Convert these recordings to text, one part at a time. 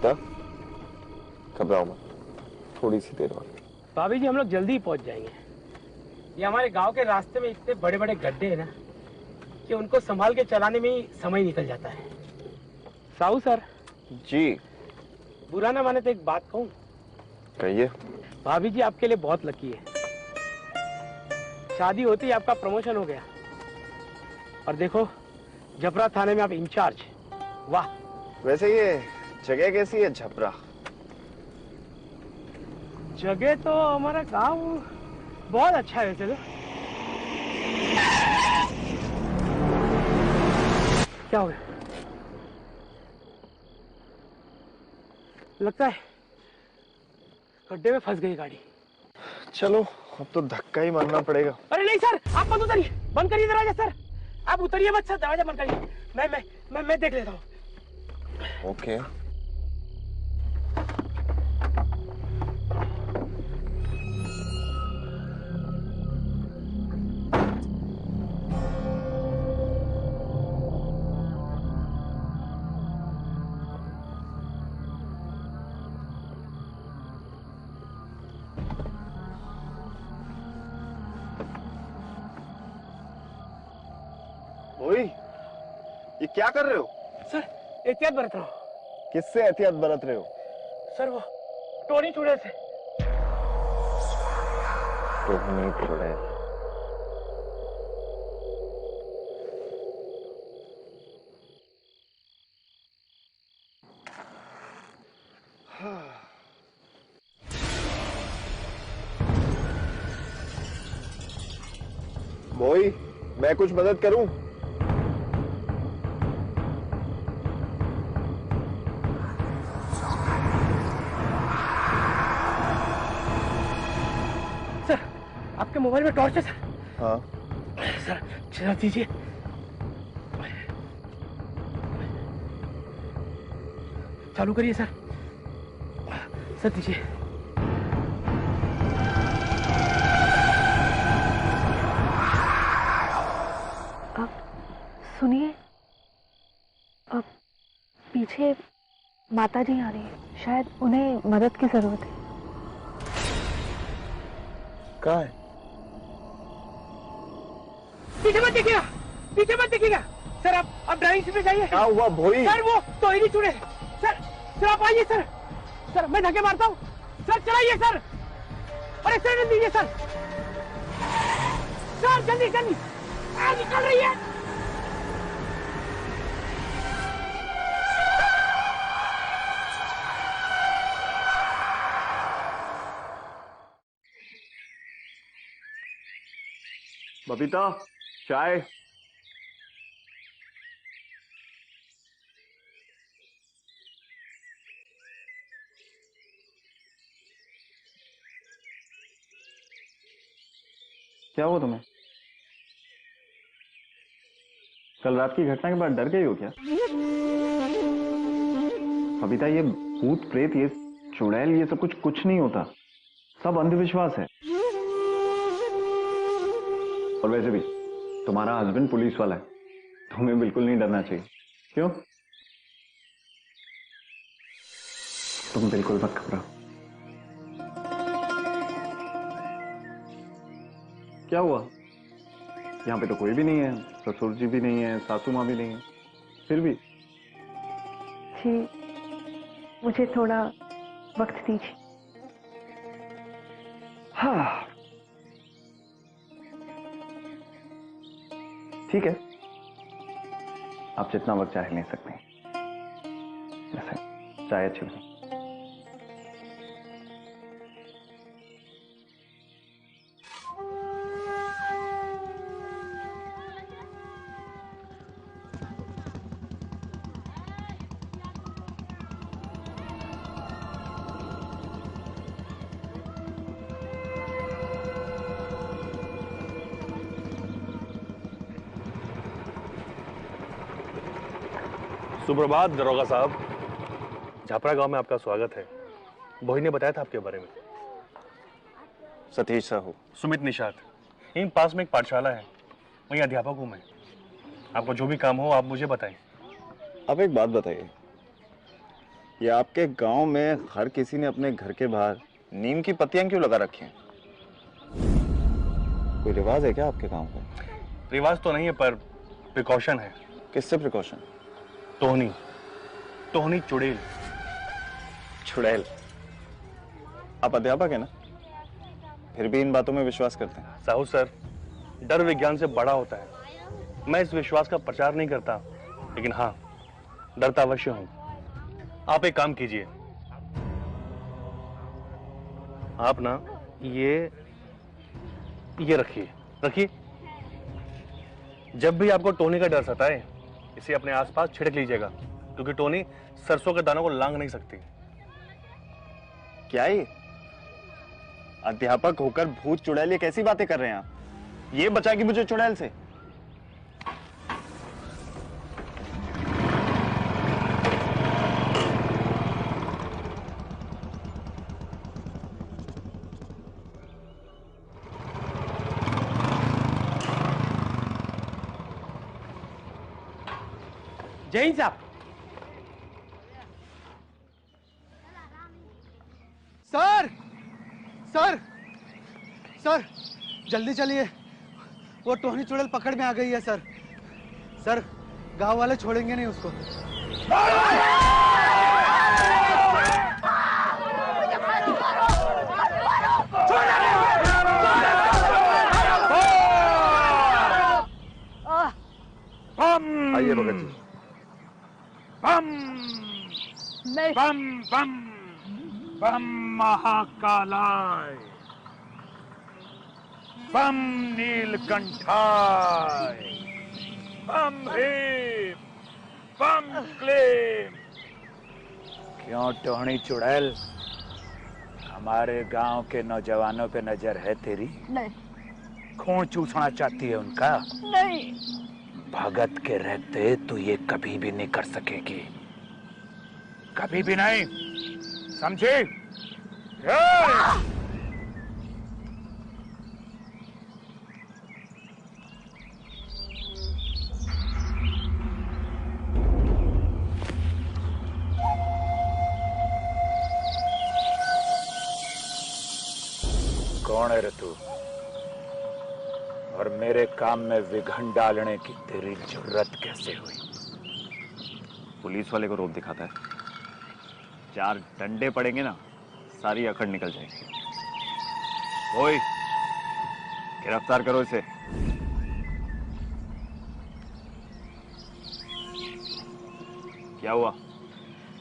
बबीता, घबराओ मत, थोड़ी सी देर बाद। भाभी जी हम लोग जल्दी ही पहुंच जाएंगे। ये हमारे गांव के रास्ते में इतने बड़े बड़े गड्ढे हैं ना कि उनको संभाल के चलाने में ही समय निकल जाता है। साहू सर। जी। बुरा ना माने तो एक बात कहूं? कहिए। भाभी जी आपके लिए बहुत लकी है, शादी होती ही आपका प्रमोशन हो गया और देखो झपरा थाने में आप इंचार्ज। वाह। वैसे ये जगह कैसी है झपरा? जगह तो हमारा गांव बहुत अच्छा है वैसे तो। क्या हो गया? लगता है गड्ढे में फंस गई गाड़ी। चलो अब तो धक्का ही मारना पड़ेगा। अरे नहीं सर, आप मत उतरिए, बंद करिए दरवाजा सर। आप उतरिए मत सर, दरवाजा बंद करिए। मैं देख लेता हूँ। ओके। ओए, ये क्या कर रहे हो? सर एहतियात बरत रहा हूँ। किससे एहतियात बरत रहे हो? सर वो टोनी चुड़ैल से। टोनी चुड़ैल? मोई, मैं कुछ मदद करूं? सर आपके मोबाइल में टॉर्च है सर? हाँ। सर चला दीजिए। चालू करिए सर। सर दीजिए। अब सुनिए, अब पीछे माता जी आ रही है, शायद उन्हें मदद की जरूरत है। कहाँ है? पीछे मत देखिएगा, पीछे मत देखिएगा। सर आप ड्राइविंग सीट पे जाइए। क्या हुआ भोई? सर वो तो ही चुड़ैल। सर आप आइए सर। सर मैं धक्के मारता हूँ। सर चलाइए सर। अरे सर दीजिए सर। सर जल्दी जल्दी, निकल रही है। बबीता, चाय। क्या हुआ तुम्हें? कल रात की घटना के बाद डर गई हो क्या? बबीता, ये भूत प्रेत, ये चुड़ैल, ये सब कुछ नहीं होता, सब अंधविश्वास है। और वैसे भी तुम्हारा हस्बैंड पुलिस वाला है, तुम्हें बिल्कुल नहीं डरना चाहिए। क्यों? तुम बिल्कुल मत घबराओ। क्या हुआ? यहाँ पे तो कोई भी नहीं है, ससुर जी भी नहीं है, सासू माँ भी नहीं है, फिर भी। जी मुझे थोड़ा वक्त दीजिए। हाँ ठीक है, आप जितना वक्त चाहे ले सकते हैं। वैसे चाय अच्छी बनी। सुप्रभात दरोगा साहब, झापरा गांव में आपका स्वागत है। भोई ने बताया था आपके बारे में। सतीश साहू। सुमित निषाद। यहीं पास में एक पाठशाला है, वहीं अध्यापक हूं मैं। आपको जो भी काम हो आप मुझे बताएं। अब एक बात बताइए, ये आपके गांव में हर किसी ने अपने घर के बाहर नीम की पत्तियां क्यों लगा रखी हैं? कोई रिवाज है क्या आपके गांव में? रिवाज तो नहीं है पर प्रिकॉशन है। किससे प्रिकॉशन? टोहनी, टोहनी चुड़ैल। चुड़ैल? आप अध्यापक है ना, फिर भी इन बातों में विश्वास करते हैं? साहू सर, डर विज्ञान से बड़ा होता है। मैं इस विश्वास का प्रचार नहीं करता, लेकिन हाँ, डरता अवश्य हूं। आप एक काम कीजिए, आप ना ये रखिए। जब भी आपको टोनी का डर सताए, इसे अपने आसपास छिड़क लीजिएगा, क्योंकि टोनी सरसों के दानों को लांघ नहीं सकती। क्या ये अध्यापक होकर भूत चुड़ैल, ये कैसी बातें कर रहे हैं आप? ये बचाएगी मुझे चुड़ैल से? जय हिंद साहब। सर सर सर, जल्दी चलिए, वो टोहनी चुड़ैल पकड़ में आ गई है सर। सर, गांव वाले छोड़ेंगे नहीं उसको। आइए भगत जी। बम बम बम बम महाकालाय, बम नीलकंठाय, बम भीम, बम क्लीम। क्यों टोहनी चुड़ैल, हमारे गांव के नौजवानों पे नजर है तेरी? नहीं। खून चूसना चाहती है उनका? नहीं। भगत के रहते तू ये कभी भी नहीं कर सकेगी, कभी भी नहीं, समझी? कौन है रे तू, और मेरे काम में विघन डालने की तेरी जरूरत कैसे हुई? पुलिस वाले को रोक दिखाता है, 4 डंडे पड़ेंगे ना, सारी अकड़ निकल जाएगी। ओए, गिरफ्तार करो इसे। क्या हुआ?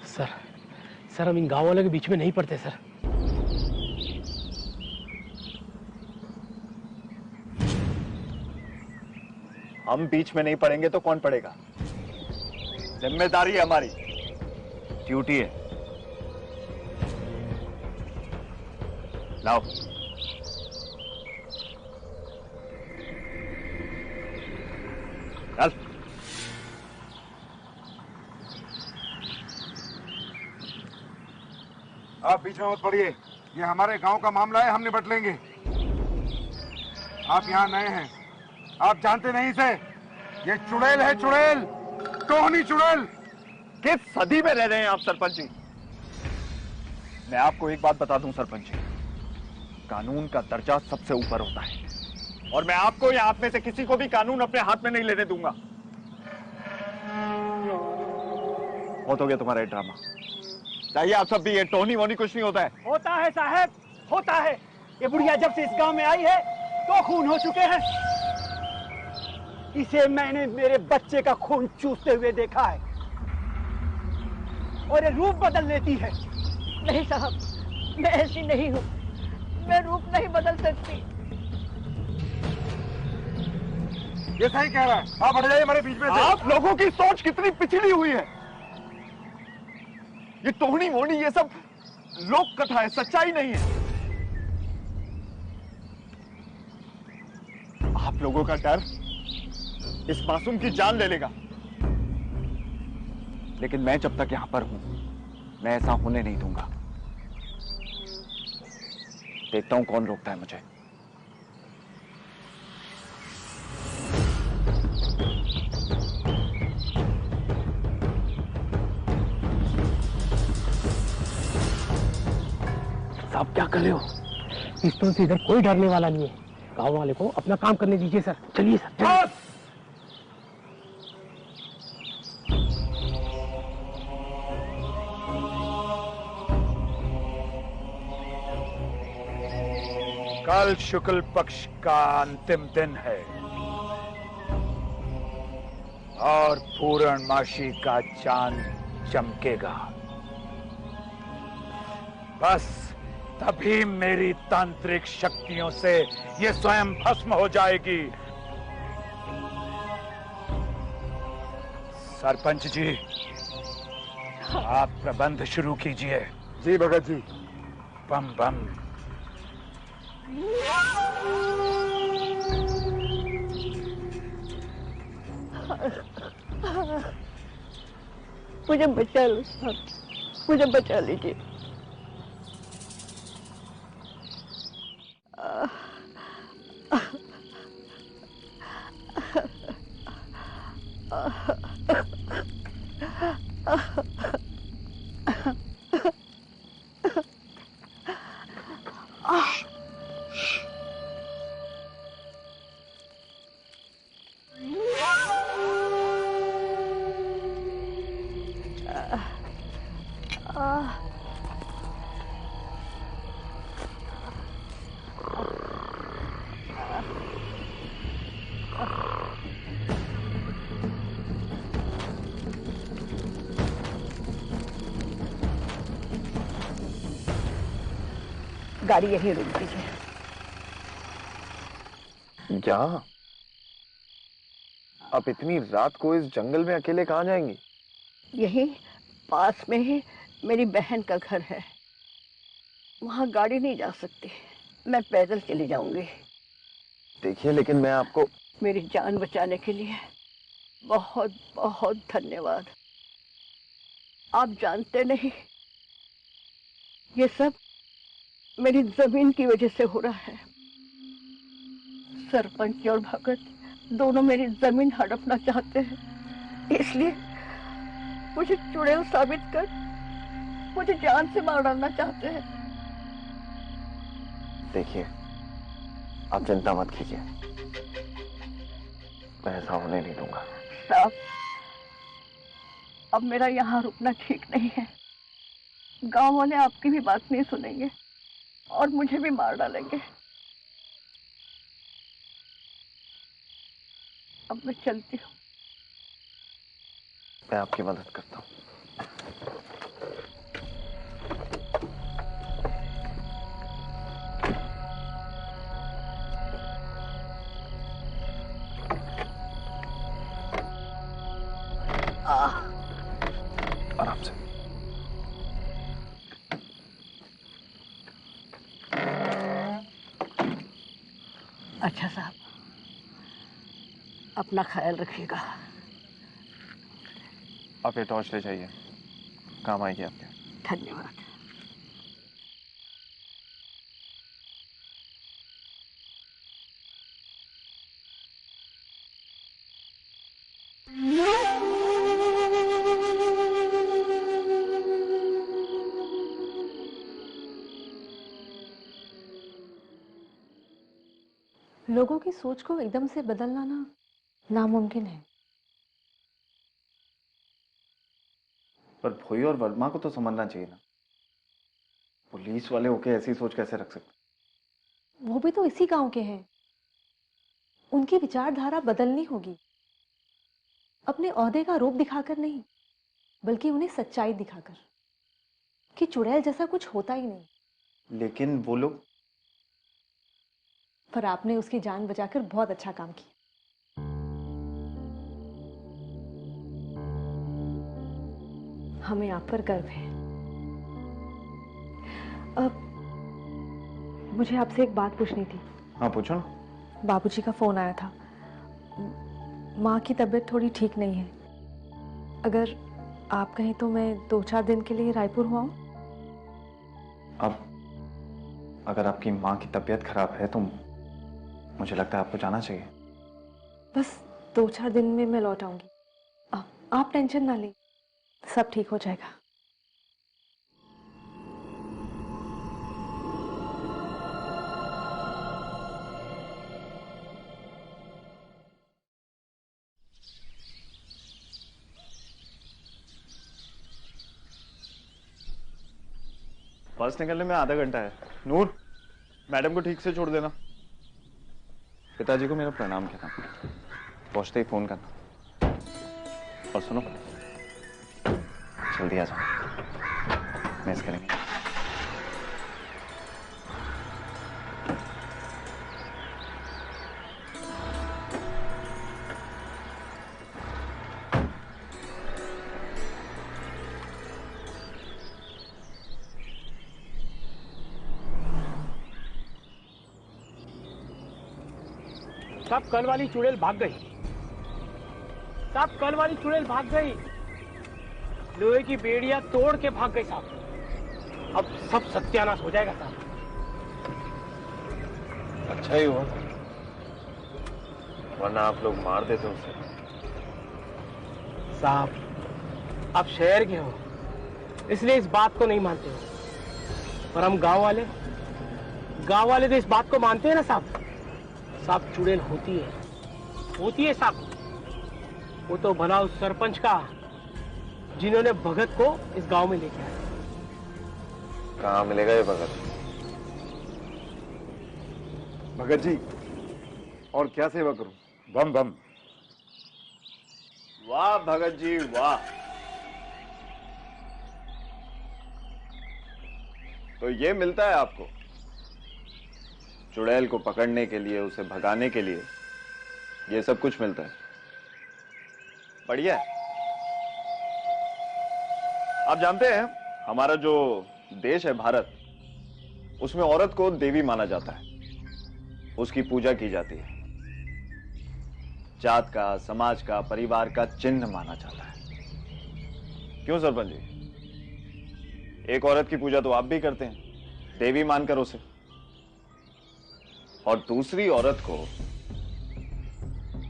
सर हम इन गांव वालों के बीच में नहीं पड़ते सर। हम बीच में नहीं पड़ेंगे तो कौन पड़ेगा? जिम्मेदारी है हमारी, ड्यूटी है। लाओ। चल। आप बीच में मत पड़िए, ये हमारे गांव का मामला है, हम निपट लेंगे। आप यहाँ नए हैं, आप जानते नहीं इसे। ये चुड़ैल है, चुड़ैल, टोहनी चुड़ैल। किस सदी में रह रहे हैं आप सरपंच जी? मैं आपको एक बात बता दूं सरपंच जी, कानून का दर्जा सबसे ऊपर होता है, और मैं आपको या आप में से किसी को भी कानून अपने हाथ में नहीं लेने दूंगा। बहुत हो गया तुम्हारा ड्रामा, चाहिए आप सब भी। ये टोहनी वोनी कुछ नहीं होता है। होता है साहब, होता है। ये बुढ़िया जब से इस गांव में आई है तो खून हो चुके हैं। इसे मैंने मेरे बच्चे का खून चूसते हुए देखा है, और ये रूप बदल लेती है। नहीं साहब, मैं ऐसी नहीं हूँ, मैं रूप नहीं बदल सकती। ये सही कह रहा है, आप हट जाइए हमारे बीच में से। आप लोगों की सोच कितनी पिछड़ी हुई है। ये टोहनी मोहनी ये सब लोक कथा है, सच्चाई नहीं है। आप लोगों का डर इस मासूम की जान ले लेगा, लेकिन मैं जब तक यहां पर हूं, मैं ऐसा होने नहीं दूंगा। देखता हूं कौन रोकता है मुझे। आप क्या कर रहे हो? पिस्तौल से इधर कोई डरने वाला नहीं है। गांव वाले को अपना काम करने दीजिए सर। चलिए सर, चलिए। बस! कल शुक्ल पक्ष का अंतिम दिन है और पूर्णमासी का चांद चमकेगा। बस तभी मेरी तांत्रिक शक्तियों से ये स्वयं भस्म हो जाएगी। सरपंच जी, आप प्रबंध शुरू कीजिए। जी भगत जी। बम बम। मुझे बचा लो साहब, मुझे बचा लीजिए। गाड़ी यहीं रुक दीजिए। यहाँ? आप इतनी रात को इस जंगल में अकेले कहाँ जाएंगी? यहीं पास में ही मेरी बहन का घर है, वहां गाड़ी नहीं जा सकती, मैं पैदल चली जाऊंगी। देखिए, लेकिन मैं आपको... मेरी जान बचाने के लिए बहुत बहुत धन्यवाद। आप जानते नहीं, ये सब मेरी जमीन की वजह से हो रहा है। सरपंच और भगत दोनों मेरी जमीन हड़पना चाहते हैं, इसलिए मुझे चुड़ैल साबित कर मुझे जान से मार डालना चाहते हैं। देखिए, आप चिंता मत कीजिए, मैं ऐसा होने नहीं दूंगा। साहब, अब मेरा यहाँ रुकना ठीक नहीं है। गांव वाले आपकी भी बात नहीं सुनेंगे और मुझे भी मार डालेंगे। अब मैं चलती हूँ। मैं आपकी मदद करता हूँ। आराम से। अच्छा साहब, अपना ख्याल रखिएगा। आप ये टॉर्च ले जाइए, काम आएगी आपके। धन्यवाद। लोगों की सोच को एकदम से बदलना ना नामुमकिन है। पर भोई और वर्मा को तो समझना चाहिए ना, पुलिस वाले होके ऐसी सोच कैसे रख सकते? वो भी तो इसी गांव के हैं, उनकी विचारधारा बदलनी होगी। अपने ओहदे का रूप दिखाकर नहीं, बल्कि उन्हें सच्चाई दिखाकर कि चुड़ैल जैसा कुछ होता ही नहीं। लेकिन वो लोग... पर आपने उसकी जान बचाकर बहुत अच्छा काम किया। हमें आप पर गर्व है। अब मुझे आपसे एक बात पूछनी थी। हाँ, पूछो ना। बाबूजी का फोन आया था, माँ की तबीयत थोड़ी ठीक नहीं है। अगर आप कहें तो मैं 2-4 दिन के लिए रायपुर हुआ हूँ। अब अगर आपकी माँ की तबीयत खराब है तो मुझे लगता है आपको जाना चाहिए। बस 2-4 दिन में मैं लौट आऊंगी। आप टेंशन ना लें, सब ठीक हो जाएगा। बस निकलने में आधा घंटा है। नूर, मैडम को ठीक से छोड़ देना। पिताजी को मेरा प्रणाम कहना, पहुंचते ही फोन करना। और सुनो, जल्दी आ जाओ, मिस करेंगे। साहब कल वाली चुड़ैल भाग गई। साहब कल वाली चुड़ैल भाग गई। लोहे की बेड़ियां तोड़ के भाग गई साहब। अब सब सत्यानाश हो जाएगा साहब। अच्छा ही हुआ, वरना आप लोग मार देते उसे। साहब आप शहर के हो, इसलिए इस बात को नहीं मानते हो, पर हम गांव वाले तो इस बात को मानते हैं ना साहब। साहब चुड़ैल होती है साहब। वो तो भला उस सरपंच का जिन्होंने भगत को इस गांव में लेके आया। कहाँ मिलेगा ये भगत? भगत जी, और क्या सेवा करूं? बम बम। वाह भगत जी वाह। तो ये मिलता है आपको? चुड़ैल को पकड़ने के लिए, उसे भगाने के लिए ये सब कुछ मिलता है। बढ़िया है। आप जानते हैं हमारा जो देश है भारत, उसमें औरत को देवी माना जाता है, उसकी पूजा की जाती है, जात का, समाज का, परिवार का चिन्ह माना जाता है। क्यों सरपंच जी? एक औरत की पूजा तो आप भी करते हैं, देवी मानकर उसे, और दूसरी औरत को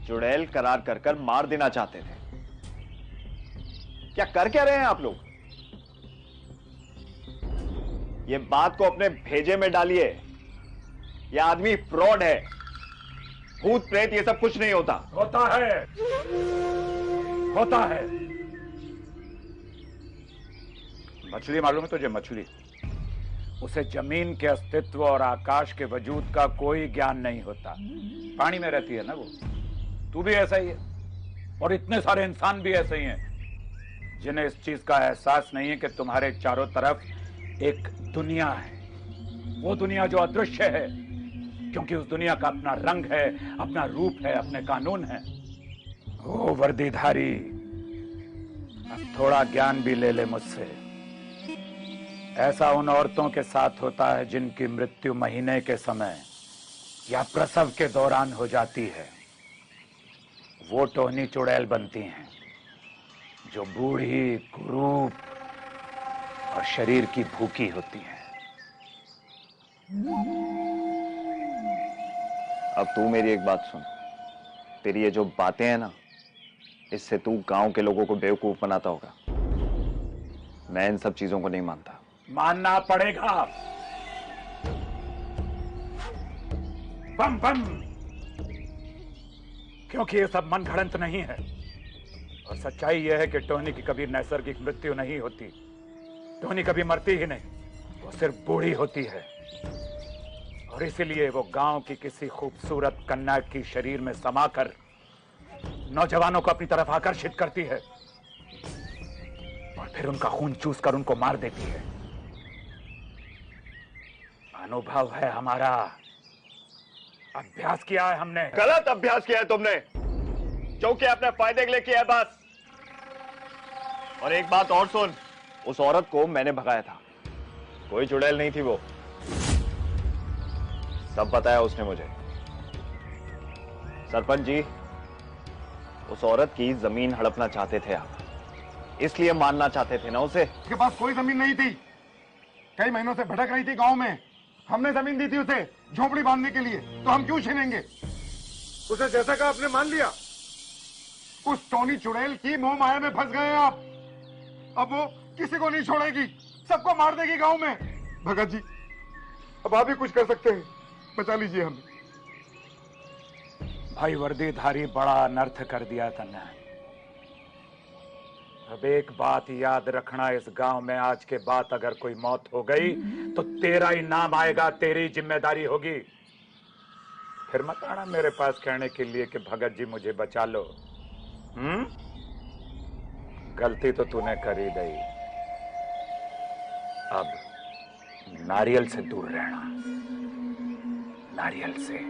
चुड़ैल करार कर मार देना चाहते थे। क्या रहे हैं आप लोग? ये बात को अपने भेजे में डालिए। ये आदमी फ्रॉड है। भूत प्रेत ये सब कुछ नहीं होता। होता है। मछली मालूम है तुझे? मछली, उसे जमीन के अस्तित्व और आकाश के वजूद का कोई ज्ञान नहीं होता। पानी में रहती है ना वो। तू भी ऐसा ही है, और इतने सारे इंसान भी ऐसे ही हैं जिन्हें इस चीज का एहसास नहीं है कि तुम्हारे चारों तरफ एक दुनिया है। वो दुनिया जो अदृश्य है, क्योंकि उस दुनिया का अपना रंग है, अपना रूप है, अपने कानून है। ओ वर्दीधारी, अब थोड़ा ज्ञान भी ले ले मुझसे। ऐसा उन औरतों के साथ होता है जिनकी मृत्यु महीने के समय या प्रसव के दौरान हो जाती है। वो टोहनी चुड़ैल बनती हैं, जो बूढ़ी, कुरूप और शरीर की भूखी होती हैं। अब तू मेरी एक बात सुन। तेरी ये जो बातें हैं ना, इससे तू गांव के लोगों को बेवकूफ बनाता होगा। मैं इन सब चीजों को नहीं मानता। मानना पड़ेगा। बम बम, क्योंकि ये सब मन घड़ंत नहीं है, और सच्चाई यह है कि टोनी की कभी नैसर्गिक मृत्यु नहीं होती। टोनी कभी मरती ही नहीं, वो सिर्फ बूढ़ी होती है। और इसीलिए वो गांव की किसी खूबसूरत कन्या की शरीर में समाकर नौजवानों को अपनी तरफ आकर्षित करती है, और फिर उनका खून चूसकर उनको मार देती है। अनुभव है हमारा, अभ्यास किया है हमने। गलत अभ्यास किया है तुमने, जो कि अपने फायदे के लिए किया है बस। और एक बात और सुन, उस औरत को मैंने भगाया था, कोई चुड़ैल नहीं थी वो। सब बताया उसने मुझे। सरपंच जी, उस औरत की जमीन हड़पना चाहते थे आप, इसलिए मानना चाहते थे ना उसे। उसके पास कोई जमीन नहीं थी, कई महीनों से भटक रही थी गांव में। हमने जमीन दी थी उसे झोपड़ी बांधने के लिए, तो हम क्यों छीनेंगे? उसे जैसा कहा आपने मान लिया। उस टोनी चुड़ैल की मोह माया में फंस गए आप। अब वो किसी को नहीं छोड़ेगी, सबको मार देगी गांव में। भगत जी, अब आप भी कुछ कर सकते हैं, बचा लीजिए हमें। भाई वर्दीधारी, बड़ा अनर्थ कर दिया तन्ने। अब एक बात याद रखना, इस गांव में आज के बाद अगर कोई मौत हो गई तो तेरा ही नाम आएगा, तेरी जिम्मेदारी होगी। फिर मत आना मेरे पास कहने के लिए कि भगत जी मुझे बचा लो। गलती तो तूने कर ही दी। अब नारियल से दूर रहना, नारियल से।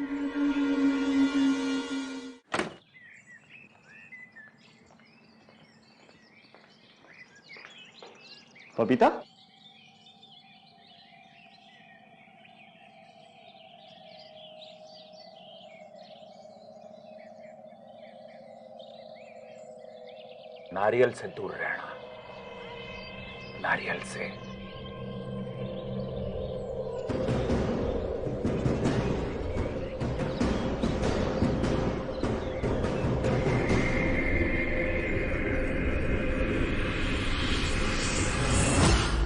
बबीता, नारियल से दूर रहना, नारियल से।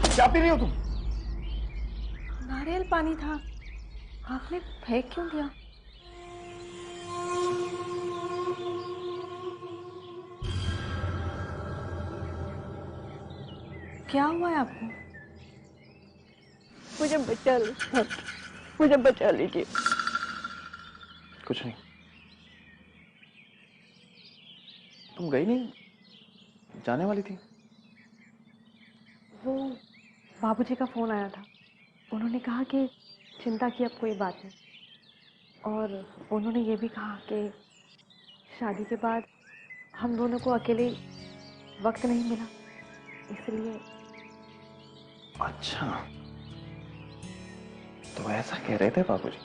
क्या पी रही हो तुम? नारियल पानी था, आपने फेंक क्यों दिया? क्या हुआ है आपको? मुझे बचा लो सर, मुझे बचा लीजिए। कुछ नहीं। तुम गई नहीं? जाने वाली थी। वो बाबूजी का फोन आया था, उन्होंने कहा कि चिंता की अब कोई बात नहीं, और उन्होंने ये भी कहा कि शादी के बाद हम दोनों को अकेले वक्त नहीं मिला, इसलिए। अच्छा, तो ऐसा कह रहे थे बाबूजी?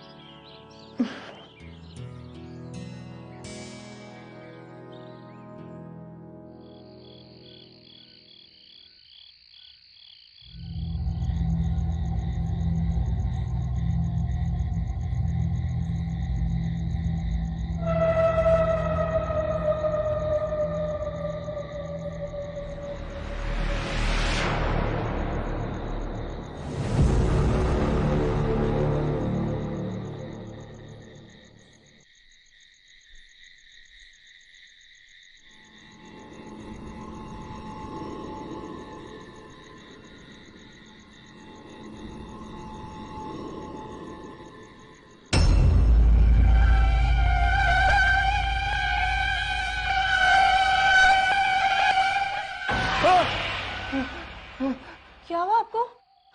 क्या हुआ आपको?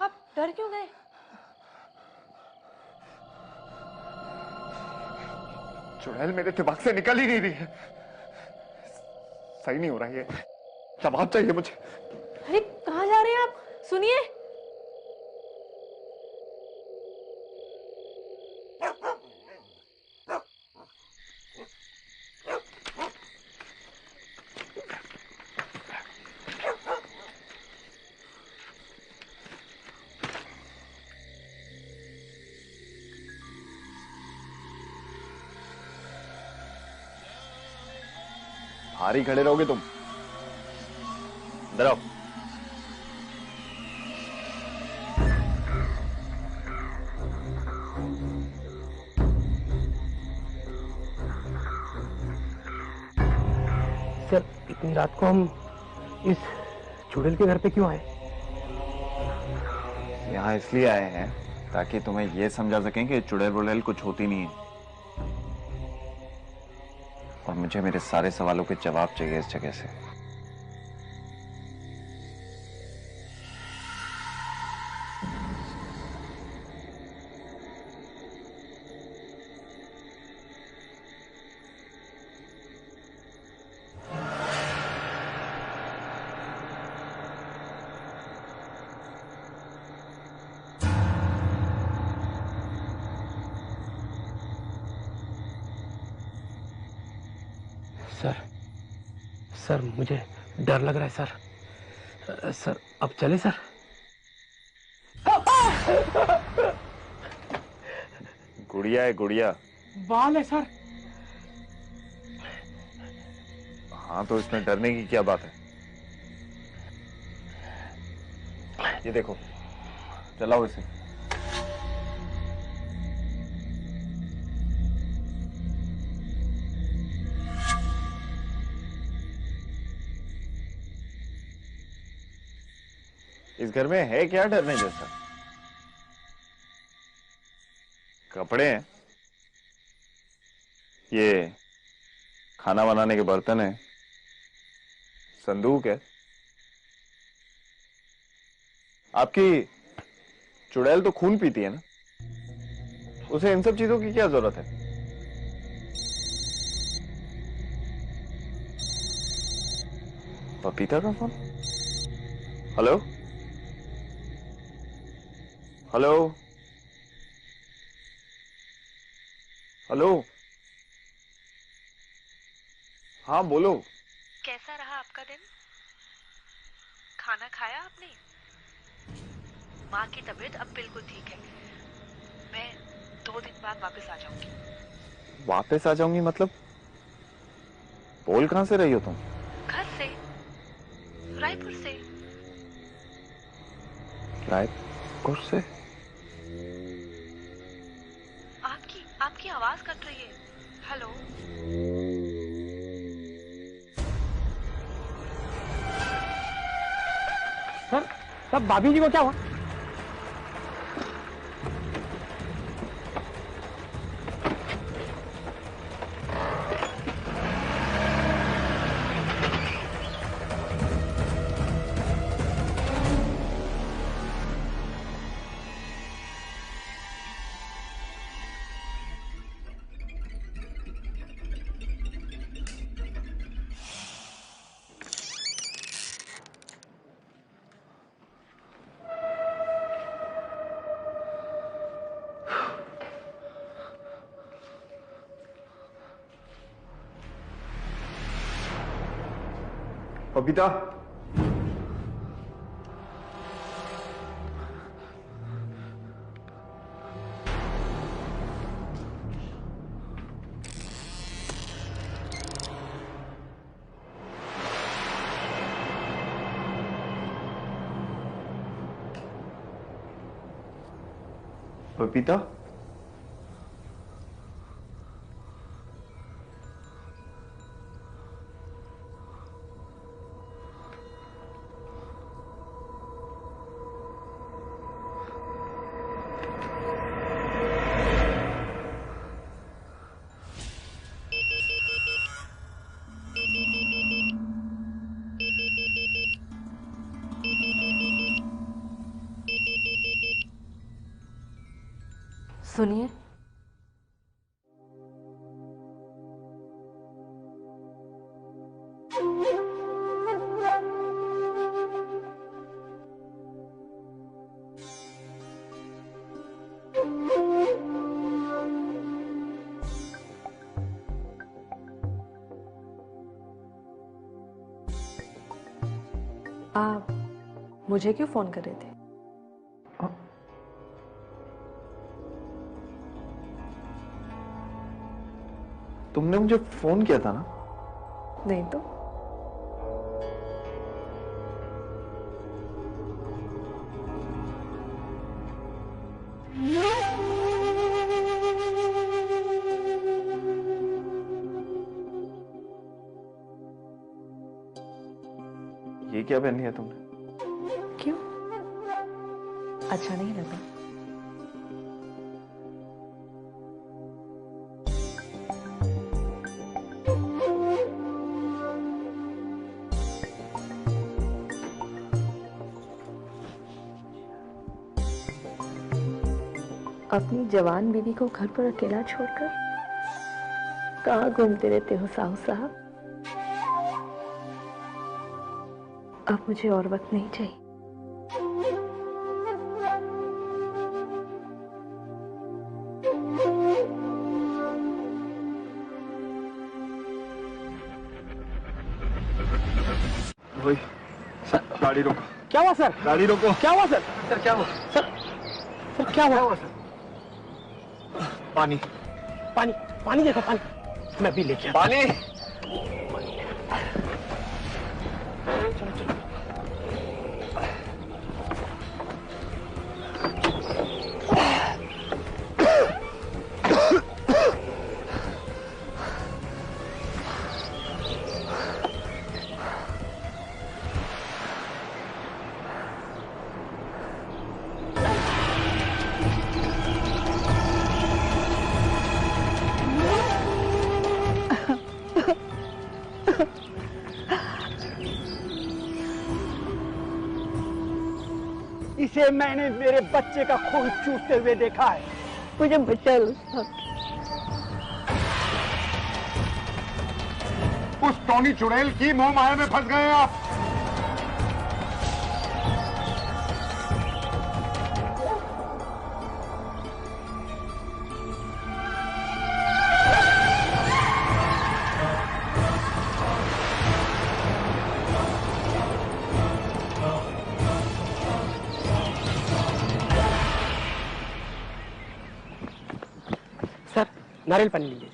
आप डर क्यों गए? चुड़ैल मेरे दिमाग से निकल ही नहीं रही है। सही नहीं हो रहा है, जवाब चाहिए मुझे। अरे कहाँ जा रहे हैं आप? सुनिए। बाहर ही खड़े रहोगे तुम? इधर आओ। सर, इतनी रात को हम इस चुड़ैल के घर पे क्यों आए? यहाँ इसलिए आए हैं ताकि तुम्हें यह समझा सकें कि चुड़ैल वुड़ैल कुछ होती नहीं है, और मुझे मेरे सारे सवालों के जवाब चाहिए इस जगह से। सर, मुझे डर लग रहा है सर। सर, अब चले सर? गुड़िया है, गुड़िया। बाल है सर। हाँ, तो इसमें डरने की क्या बात है? ये देखो, चलाओ इसे। इस घर में है क्या डरने जैसा? कपड़े हैं, ये खाना बनाने के बर्तन है, संदूक है। आपकी चुड़ैल तो खून पीती है ना, उसे इन सब चीजों की क्या जरूरत है? पपीता का फोन? हेलो हेलो हेलो, हाँ बोलो। कैसा रहा आपका दिन? खाना खाया आपने? माँ की तबीयत अब बिल्कुल ठीक है। मैं 2 दिन बाद वापस आ जाऊंगी। वापस आ जाऊंगी मतलब? बोल कहां से रही हो तुम? घर से, रायपुर से। रायपुर से? आपकी आवाज कट रही है। हेलो। सर भाभी जी को क्या हुआ? बबीता, बबीता, सुनिए, आप मुझे क्यों फोन कर रहे थे? तुमने मुझे फोन किया था ना? नहीं तो। ये क्या पहन लिया तुमने? क्यों? अच्छा नहीं लगा? अपनी जवान बीवी को घर पर अकेला छोड़कर कहाँ घूमते रहते हो साहू साहब? अब मुझे और वक्त नहीं चाहिए। वही, गाड़ी रोको। क्या हुआ सर? गाड़ी रोको। क्या हुआ सर? सर क्या हुआ? सर क्या हुआ सर? पानी। पानी पानी देखो, पानी मैं भी लेके आता। पानी। चलो चलो। से मैंने मेरे बच्चे का खून चूसते हुए देखा है। मुझे बचा लो साहब। उस टोनी चुड़ैल की मोह माया में फंस गए आप। सर नारियल पानी लीजिए।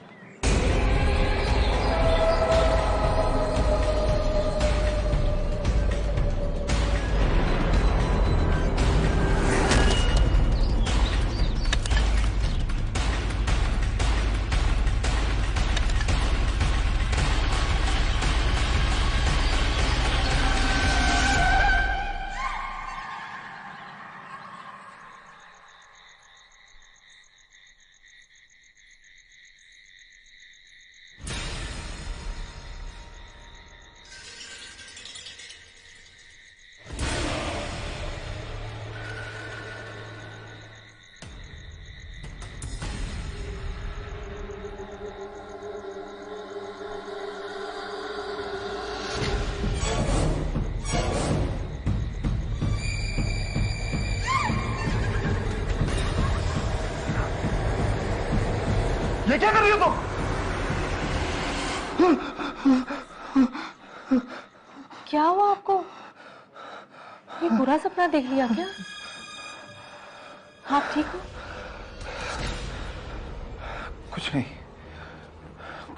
ये क्या कर रही हो तुम? क्या हुआ आपको? ये बुरा सपना देख लिया क्या? आप ठीक हो? कुछ नहीं,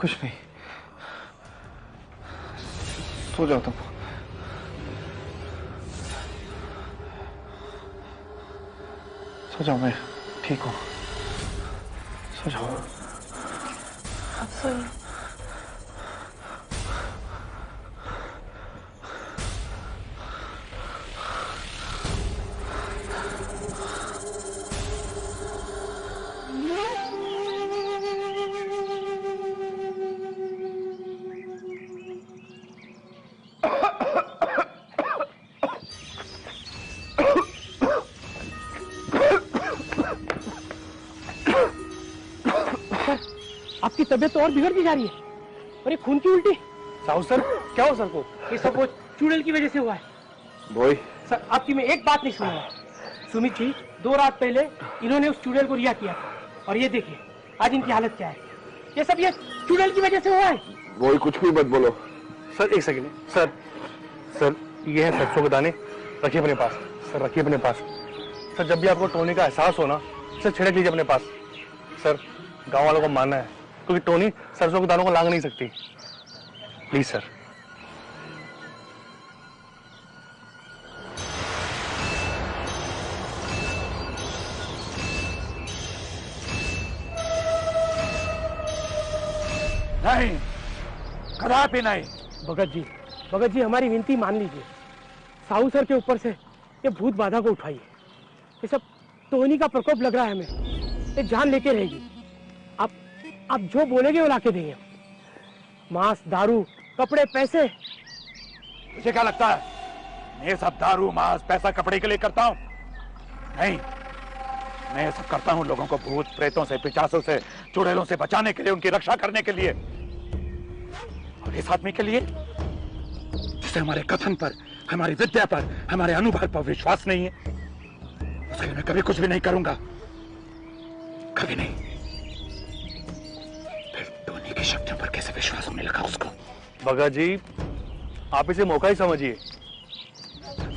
कुछ नहीं। सो जाओ तुम। सो जाओ, मैं ठीक हूँ। सो जाओ। अब सोइए। आपकी तबीयत तो और बिगड़ती जा रही है। और ये खून की उल्टी। साहू सर, क्या हो सर को? ये सब वो चुड़ैल की वजह से हुआ है। बोई सर आपकी मैं एक बात नहीं सुनूंगा। सुमित जी 2 रात पहले इन्होंने उस चुड़ैल को रिहा किया था और ये देखिए आज इनकी हालत क्या है। ये सब ये चुड़ैल की वजह से हुआ है। बोई कुछ भी मत बोलो। सर एक सेकंड। सर सर ये है सरसों के दाने, रखिए अपने पास। सर रखिए अपने पास। सर जब भी आपको टोनी का एहसास हो ना, सर छिड़क लीजिए अपने पास। सर गांव वालों को मानना है क्योंकि टोनी सरसों के दानों को लांग नहीं सकती। Please sir. नहीं, कदापि नहीं। भगत जी हमारी विनती मान लीजिए। साहू सर के ऊपर से ये भूत बाधा को उठाइए। ये सब टोनी का प्रकोप लग रहा है हमें। ये जान लेके रहेगी। आप जो बोलेंगे वो लाके देंगे। मांस, दारू, कपड़े, पैसे। मुझे क्या लगता है मैं ये सब दारू, मांस, पैसा, कपड़े के लिए करता हूं? नहीं, मैं ये सब करता हूं लोगों को भूत प्रेतों से, पिशाचों से, चुड़ैलों से बचाने के लिए, उनकी रक्षा करने के लिए। और इस आदमी के लिए जिसे हमारे कथन पर, हमारी विद्या पर, हमारे अनुभव पर विश्वास नहीं है, उसके लिए मैं कभी कुछ भी नहीं करूंगा। कभी नहीं। फिर टोनी की शक्तियों पर कैसे विश्वास होने लगा उसको? भगत जी आप इसे मौका ही समझिए।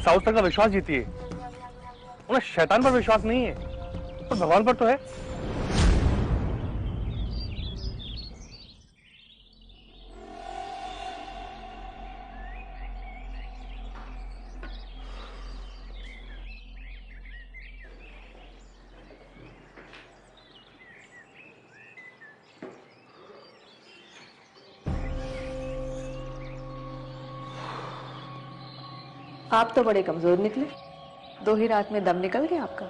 साउथ तक का विश्वास जीतिए। उन्हें शैतान पर विश्वास नहीं है पर भगवान पर तो है। आप तो बड़े कमजोर निकले। 2 ही रात में दम निकल गया आपका।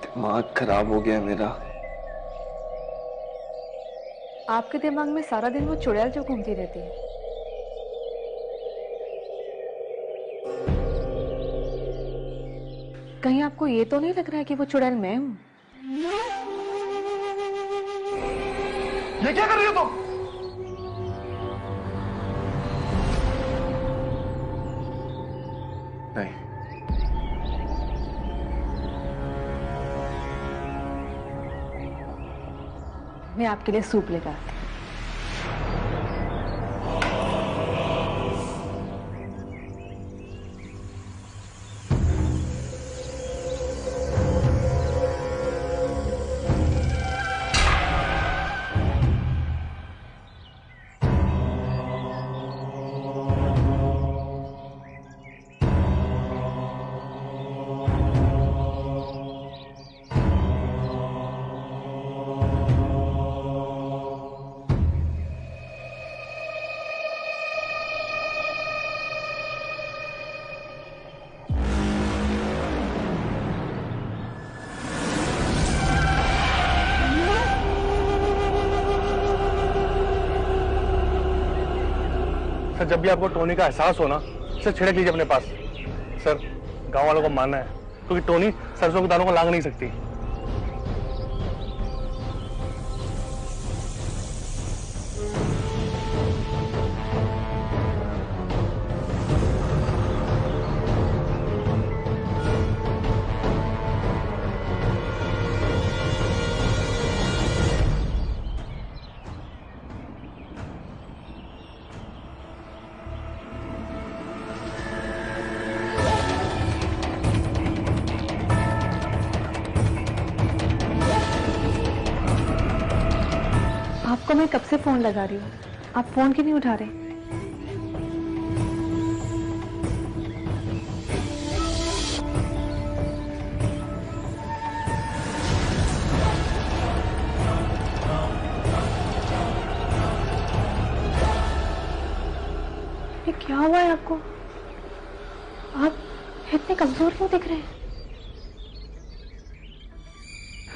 दिमाग खराब हो गया मेरा। आपके दिमाग में सारा दिन वो चुड़ैल जो घूमती रहती है। कहीं आपको ये तो नहीं लग रहा है कि वो चुड़ैल मैं हूं? ये क्या कर रही हो तुम? नहीं, मैं आपके लिए सूप लेकर आती हूँ। सर जब भी आपको टोनी का एहसास हो ना, सर छिड़क लीजिए अपने पास। सर गांव वालों को मानना है क्योंकि टोनी सरसों के दानों को लांग नहीं सकती। आपको मैं कब से फोन लगा रही हूँ, आप फोन क्यों नहीं उठा रहे? ये क्या हुआ है आपको? आप इतने कमजोर क्यों दिख रहे हैं?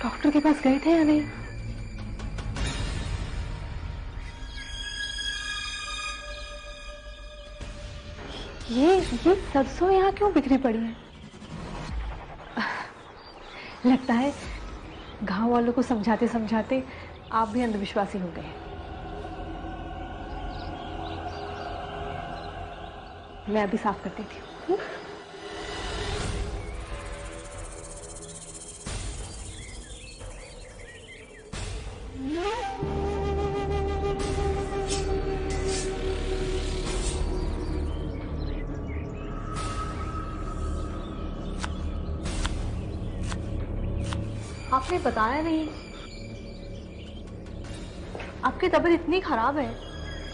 डॉक्टर के पास गए थे या नहीं? ये सरसों यहाँ क्यों बिखरी पड़ी है? लगता है गांव वालों को समझाते समझाते आप भी अंधविश्वासी हो गए। मैं अभी साफ कर देती हूँ। आपने बताया नहीं, आपकी तबीयत इतनी खराब है,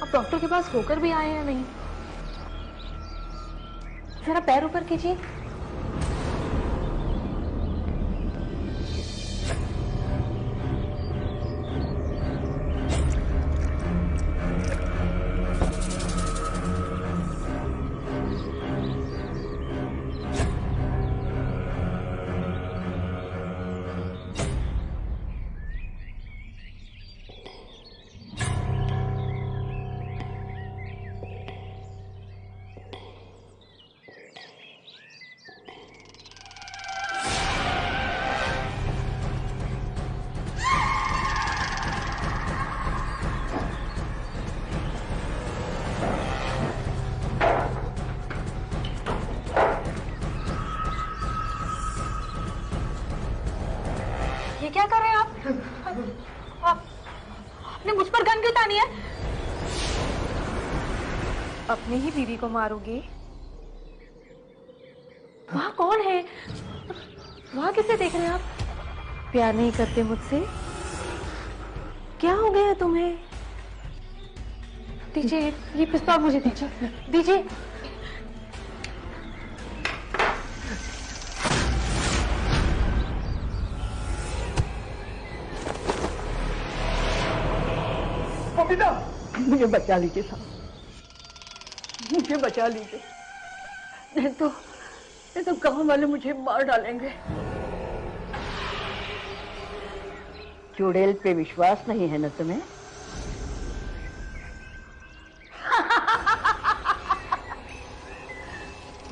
आप डॉक्टर के पास होकर भी आए हैं नहीं? जरा पैर ऊपर कीजिए। ये क्या कर रहे हैं आप? आपने मुझ पर गन क्यों तानी है? अपनी ही बीवी को मारोगे? वहाँ कौन है? वहाँ किसे देख रहे हैं आप? प्यार नहीं करते मुझसे? क्या हो गया तुम्हें? दीजिए ये पिस्तौल, मुझे दीजिए। मुझे बचा लीजिए साहब, मुझे बचा लीजिए, नहीं तो गांव वाले मुझे मार डालेंगे। चुड़ैल पे विश्वास नहीं है ना तुम्हें?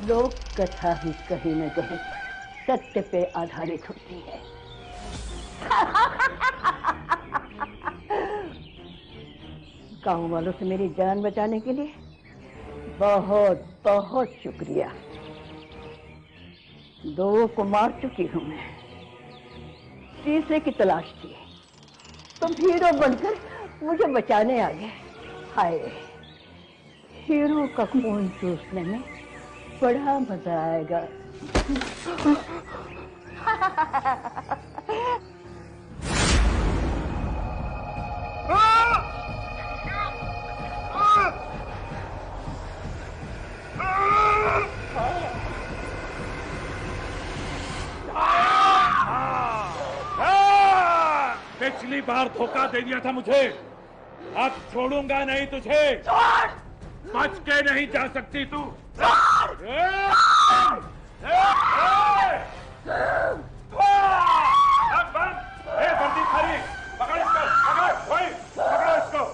लोक कथा ही कहीं न कहीं सत्य पे आधारित होती है। गांव वालों से मेरी जान बचाने के लिए बहुत बहुत शुक्रिया। 2 को मार चुकी हूं मैं, तीसरे की तलाश थी, तुम हीरो बनकर मुझे बचाने आ गए। हाय, हीरो का खून चूसने में बड़ा मजा आएगा। पिछली बार धोखा दे दिया था मुझे, अब छोड़ूंगा नहीं तुझे। बच के नहीं जा सकती तू। बंदी थारी, पकड़ इसको, पकड़ो इसको।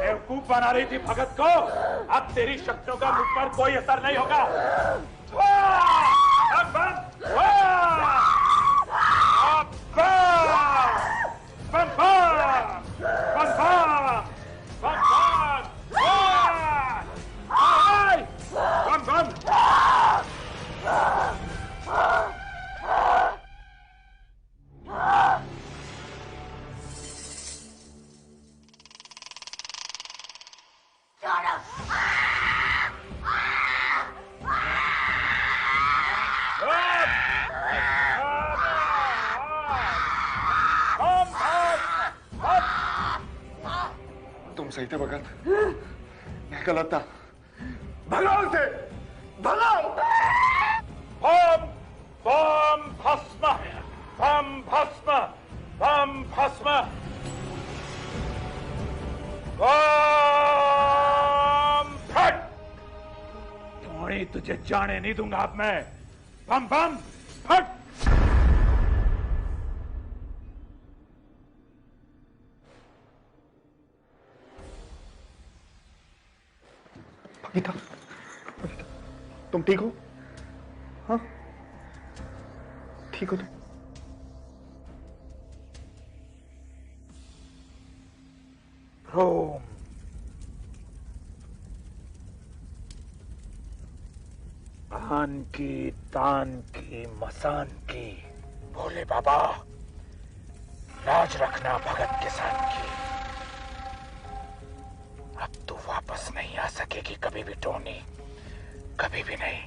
बेवकूफ बना रही थी भगत को, अब तेरी शक्तियों का मुझ पर कोई असर नहीं होगा। सही थे भगत, मैं गलत था। भगाओ से, भगाओ। बम बम भस्म, बम भस्म, बम भस्म, बम फट। थोड़ी तुझे जाने नहीं दूंगा अब मैं। बम बम फट। गीता, तुम ठीक हो? हाँ, ठीक हो तुम? रोम, आन की, तान की, मसान की, भोले बाबा, लाज रखना भगत किसान की। अब तू वापस नहीं आ सकेगी कभी भी टोनी, कभी भी नहीं।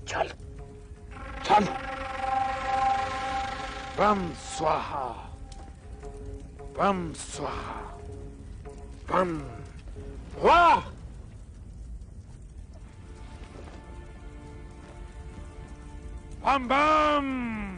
चल चल। बम स्वाहा, बम स्वाहा, बम वाह। बम बम।